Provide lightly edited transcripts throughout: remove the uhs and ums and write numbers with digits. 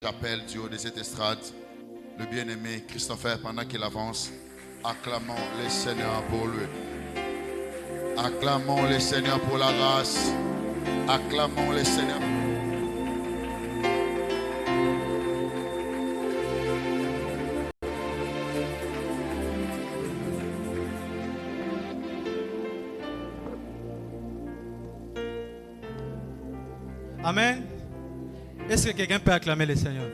J'appelle du haut de cette estrade le bien-aimé Christopher pendant qu'il avance. Acclamons le Seigneur pour lui. Acclamons le Seigneur pour la grâce. Acclamons le Seigneur. Amen. Est-ce que quelqu'un peut acclamer le Seigneur?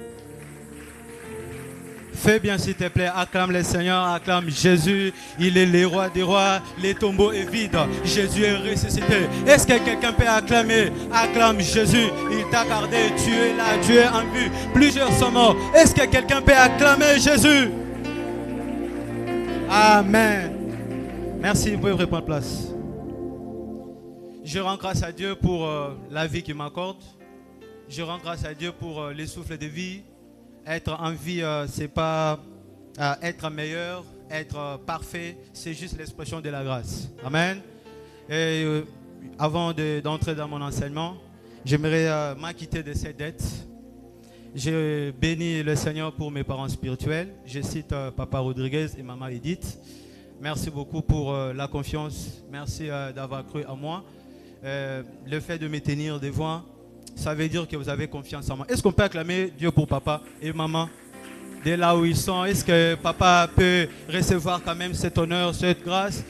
Fais bien s'il te plaît, acclame le Seigneur, acclame Jésus. Il est le roi des rois, le tombeau est vide, Jésus est ressuscité. Est-ce que quelqu'un peut acclamer? Acclame Jésus, il t'a gardé, tu es là, tu es en vue. Plusieurs sont morts. Est-ce que quelqu'un peut acclamer Jésus? Amen. Merci, vous pouvez reprendre place. Je rends grâce à Dieu pour la vie qu'il m'accorde. Je rends grâce à Dieu pour les souffles de vie. Être en vie, c'est pas être meilleur, être parfait, c'est juste l'expression de la grâce. Amen. Et avant d'entrer dans mon enseignement, j'aimerais m'acquitter de ces dettes. Je bénis le Seigneur pour mes parents spirituels. Je cite Papa Rodriguez et Maman Edith. Merci beaucoup pour la confiance. Merci d'avoir cru en moi. Le fait de me tenir devant, ça veut dire que vous avez confiance en moi. Est-ce qu'on peut acclamer Dieu pour papa et maman dès là où ils sont? Est-ce que papa peut recevoir quand même cet honneur, cette grâce?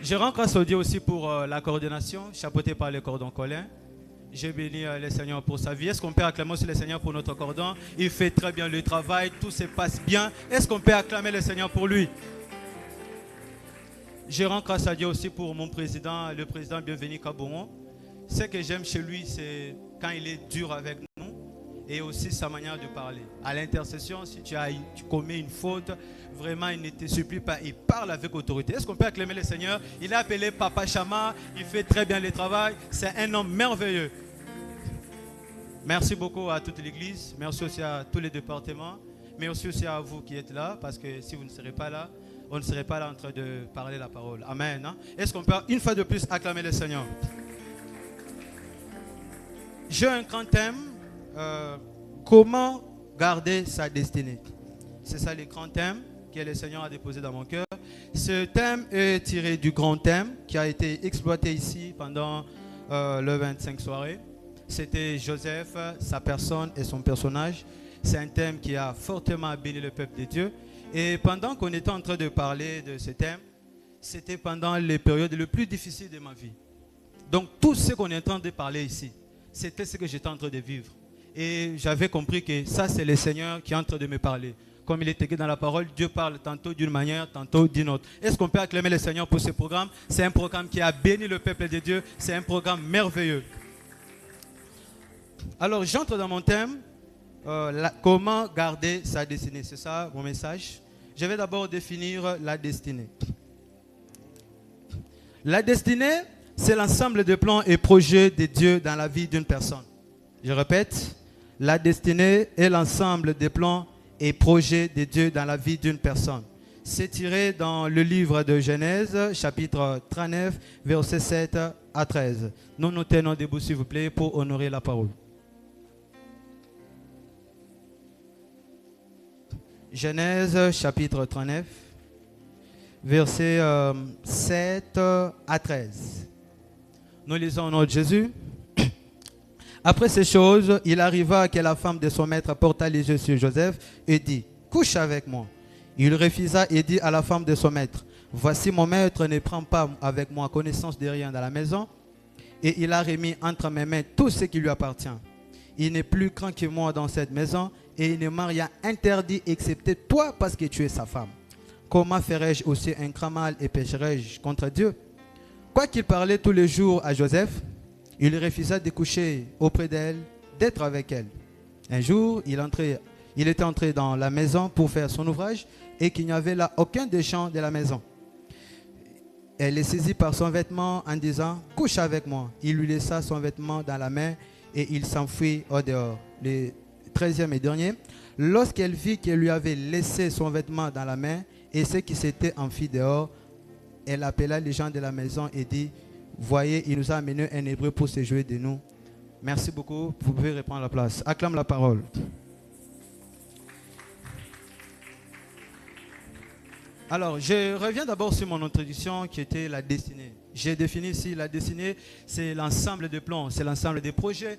Je rends grâce au Dieu aussi pour la coordination, chapeautée par le cordon Colin. Je bénis le Seigneur pour sa vie. Est-ce qu'on peut acclamer aussi le Seigneur pour notre cordon? Il fait très bien le travail, tout se passe bien. Est-ce qu'on peut acclamer le Seigneur pour lui? Je rends grâce à Dieu aussi pour mon président, le président Bienvenu Kabongo. Ce que j'aime chez lui, c'est quand il est dur avec nous et aussi sa manière de parler. À l'intercession, si tu commets une faute, vraiment, il ne te supplie pas. Il parle avec autorité. Est-ce qu'on peut acclamer le Seigneur? Il est appelé Papa Chama. Il fait très bien le travail. C'est un homme merveilleux. Merci beaucoup à toute l'église. Merci aussi à tous les départements. Merci aussi à vous qui êtes là. Parce que si vous ne serez pas là, on ne serait pas là en train de parler la parole. Amen. Hein? Est-ce qu'on peut une fois de plus acclamer le Seigneur? J'ai un grand thème, comment garder sa destinée. C'est ça le grand thème que le Seigneur a déposé dans mon cœur. Ce thème est tiré du grand thème qui a été exploité ici pendant le 25 soirées. C'était Joseph, sa personne et son personnage. C'est un thème qui a fortement béni le peuple de Dieu. Et pendant qu'on était en train de parler de ce thème, c'était pendant les périodes les plus difficiles de ma vie. Donc tout ce qu'on est en train de parler ici, c'était ce que j'étais en train de vivre. Et j'avais compris que ça, c'est le Seigneur qui est en train de me parler. Comme il est écrit dans la parole, Dieu parle tantôt d'une manière, tantôt d'une autre. Est-ce qu'on peut acclamer le Seigneur pour ce programme? C'est un programme qui a béni le peuple de Dieu. C'est un programme merveilleux. Alors, j'entre dans mon thème. Comment garder sa destinée? C'est ça mon message. Je vais d'abord définir la destinée. La destinée, c'est l'ensemble de plans et projets de Dieu dans la vie d'une personne. Je répète, la destinée est l'ensemble des plans et projets de Dieu dans la vie d'une personne. C'est tiré dans le livre de Genèse, chapitre 39, versets 7 à 13. Nous nous tenons debout, s'il vous plaît, pour honorer la parole. Genèse, chapitre 39, versets 7 à 13. Nous lisons au nom de Jésus. Après ces choses, il arriva que la femme de son maître porta les yeux sur Joseph et dit, « Couche avec moi. » Il refusa et dit à la femme de son maître, « Voici mon maître ne prend pas avec moi connaissance de rien dans la maison, et il a remis entre mes mains tout ce qui lui appartient. Il n'est plus grand que moi dans cette maison, et il ne m'a rien interdit excepté toi parce que tu es sa femme. Comment ferais-je aussi un grand mal et pécherais-je contre Dieu? » Quoiqu'il parlait tous les jours à Joseph, il refusa de coucher auprès d'elle, d'être avec elle. Un jour, il était entré dans la maison pour faire son ouvrage et qu'il n'y avait là aucun des gens de la maison. Elle le saisit par son vêtement en disant, « Couche avec moi. » Il lui laissa son vêtement dans la main et il s'enfuit au dehors. Le 13e et dernier, lorsqu'elle vit qu'elle lui avait laissé son vêtement dans la main et ce qui s'était enfui dehors, elle appela les gens de la maison et dit, « Voyez, il nous a amené un Hébreu pour se jouer de nous. Merci beaucoup. Vous pouvez reprendre la place. Acclame la parole. Alors, je reviens d'abord sur mon introduction qui était la destinée. J'ai défini ici la destinée, c'est l'ensemble des plans, c'est l'ensemble des projets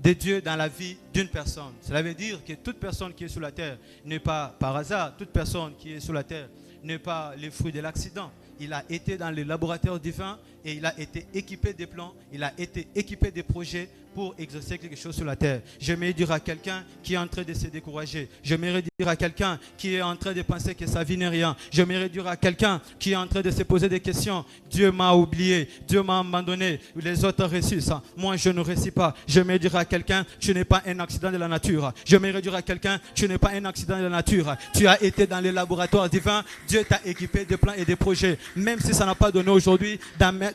de Dieu dans la vie d'une personne. Cela veut dire que toute personne qui est sur la terre n'est pas par hasard. Toute personne qui est sur la terre n'est pas le fruit de l'accident. Il a été dans le laboratoire divin et il a été équipé des plans, il a été équipé des projets pour exaucer quelque chose sur la terre. J'aimerais dire à quelqu'un qui est en train de se décourager. J'aimerais dire à quelqu'un qui est en train de penser que sa vie n'est rien. J'aimerais dire à quelqu'un qui est en train de se poser des questions. Dieu m'a oublié, Dieu m'a abandonné, les autres réussissent. Moi, je ne réussis pas. J'aimerais dire à quelqu'un, tu n'es pas un accident de la nature. J'aimerais dire à quelqu'un, tu n'es pas un accident de la nature. Tu as été dans le laboratoire divin. Dieu t'a équipé de plans et de projets. Même si ça n'a pas donné aujourd'hui,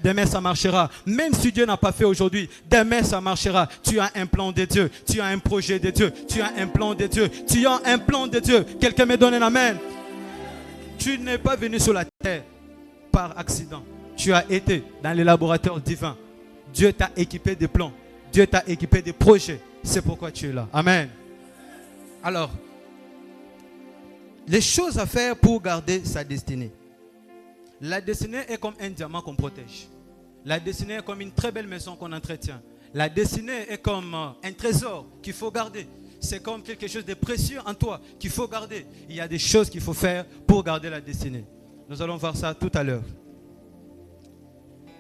demain ça marchera. Même si Dieu n'a pas fait aujourd'hui, demain ça marchera. Tu as un plan de Dieu, tu as un projet de Dieu, tu as un plan de Dieu, tu as un plan de Dieu. Quelqu'un me donne un amen. Tu n'es pas venu sur la terre par accident. Tu as été dans les laboratoires divins. Dieu t'a équipé de plans, Dieu t'a équipé de projets. C'est pourquoi tu es là. Amen. Alors, les choses à faire pour garder sa destinée. La destinée est comme un diamant qu'on protège. La destinée est comme une très belle maison qu'on entretient. La destinée est comme un trésor qu'il faut garder. C'est comme quelque chose de précieux en toi qu'il faut garder. Il y a des choses qu'il faut faire pour garder la destinée. Nous allons voir ça tout à l'heure.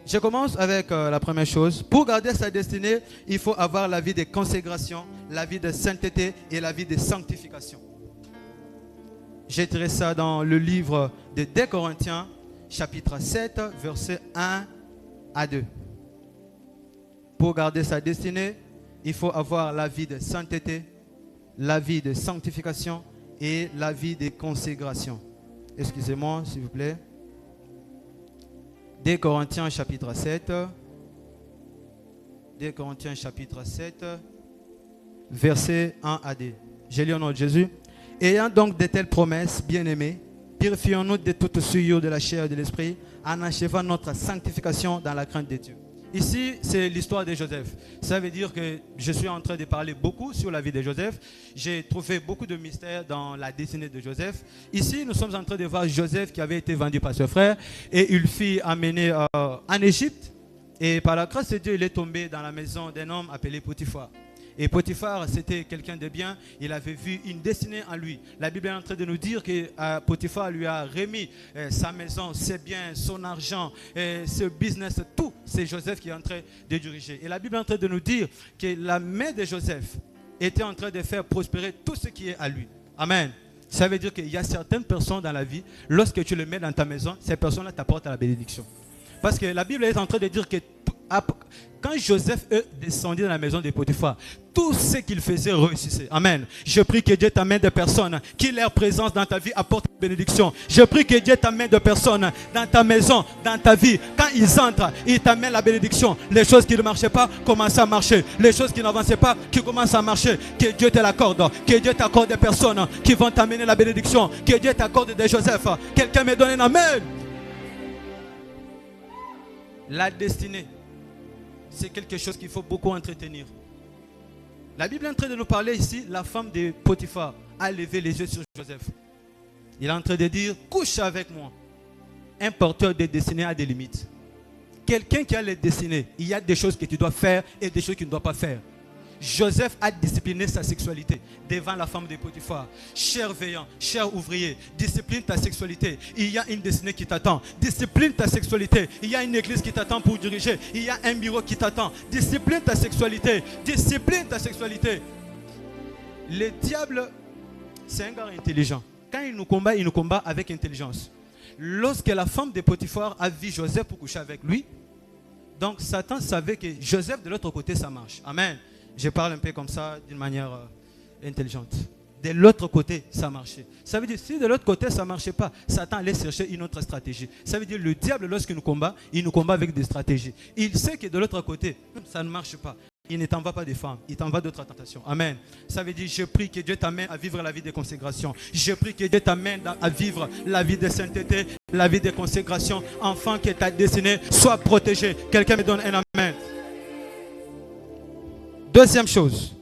Je commence avec la première chose. Pour garder sa destinée, il faut avoir la vie de consécration, la vie de sainteté et la vie de sanctification. J'ai tiré ça dans le livre de 2 Corinthiens, chapitre 7, versets 1 à 2. Pour garder sa destinée, il faut avoir la vie de sainteté, la vie de sanctification et la vie de consécration. Excusez-moi, s'il vous plaît. 2 Corinthiens chapitre 7. 2 Corinthiens chapitre 7, versets 1 à 2. Je lis au nom de Jésus. Ayant donc de telles promesses, bien-aimés, purifions-nous de toute souillure de la chair et de l'esprit, en achevant notre sanctification dans la crainte de Dieu. Ici, c'est l'histoire de Joseph. Ça veut dire que je suis en train de parler beaucoup sur la vie de Joseph. J'ai trouvé beaucoup de mystères dans la destinée de Joseph. Ici, nous sommes en train de voir Joseph qui avait été vendu par ses frères et il fut amené en Égypte. Et par la grâce de Dieu, il est tombé dans la maison d'un homme appelé Potiphar. Et Potiphar, c'était quelqu'un de bien. Il avait vu une destinée en lui. La Bible est en train de nous dire que Potiphar lui a remis sa maison, ses biens, son argent, ce business, tout. C'est Joseph qui est en train de diriger. Et la Bible est en train de nous dire que la main de Joseph était en train de faire prospérer tout ce qui est à lui. Amen. Ça veut dire qu'il y a certaines personnes dans la vie, lorsque tu les mets dans ta maison, ces personnes-là t'apportent la bénédiction. Parce que la Bible est en train de dire que quand Joseph est descendu dans la maison de Potiphar, tout ce qu'il faisait réussissait. Amen. Je prie que Dieu t'amène des personnes qui leur présence dans ta vie apporte la bénédiction. Je prie que Dieu t'amène des personnes dans ta maison, dans ta vie. Quand ils entrent, ils t'amènent la bénédiction. Les choses qui ne marchaient pas commencent à marcher. Les choses qui n'avançaient pas, qui commencent à marcher. Que Dieu te l'accorde. Que Dieu t'accorde des personnes qui vont t'amener la bénédiction. Que Dieu t'accorde des Joseph. Quelqu'un me donne un amen. La destinée, c'est quelque chose qu'il faut beaucoup entretenir. La Bible est en train de nous parler ici. La femme de Potiphar a levé les yeux sur Joseph. Il est en train de dire, couche avec moi. Un porteur de destinée a des limites. Quelqu'un qui a les destinées, il y a des choses que tu dois faire et des choses que tu ne dois pas faire. Joseph a discipliné sa sexualité devant la femme de Potiphar. Cher veillant, cher ouvrier, discipline ta sexualité. Il y a une destinée qui t'attend. Discipline ta sexualité. Il y a une église qui t'attend pour diriger. Il y a un bureau qui t'attend. Discipline ta sexualité. Discipline ta sexualité. Le diable, c'est un gars intelligent. Quand il nous combat avec intelligence. Lorsque la femme de Potiphar a vu Joseph pour coucher avec lui, donc Satan savait que Joseph de l'autre côté ça marche. Amen. Je parle un peu comme ça, d'une manière intelligente. De l'autre côté, ça marchait. Ça veut dire, si de l'autre côté, ça ne marchait pas, Satan allait chercher une autre stratégie. Ça veut dire, le diable, lorsqu'il nous combat, il nous combat avec des stratégies. Il sait que de l'autre côté, ça ne marche pas. Il ne t'envoie pas des femmes, il t'envoie d'autres tentations. Amen. Ça veut dire, je prie que Dieu t'amène à vivre la vie de consécration. Je prie que Dieu t'amène à vivre la vie de sainteté, la vie de consécration. Enfant que ta destinée soit protégée. Quelqu'un me donne un amen. Deuxième chose,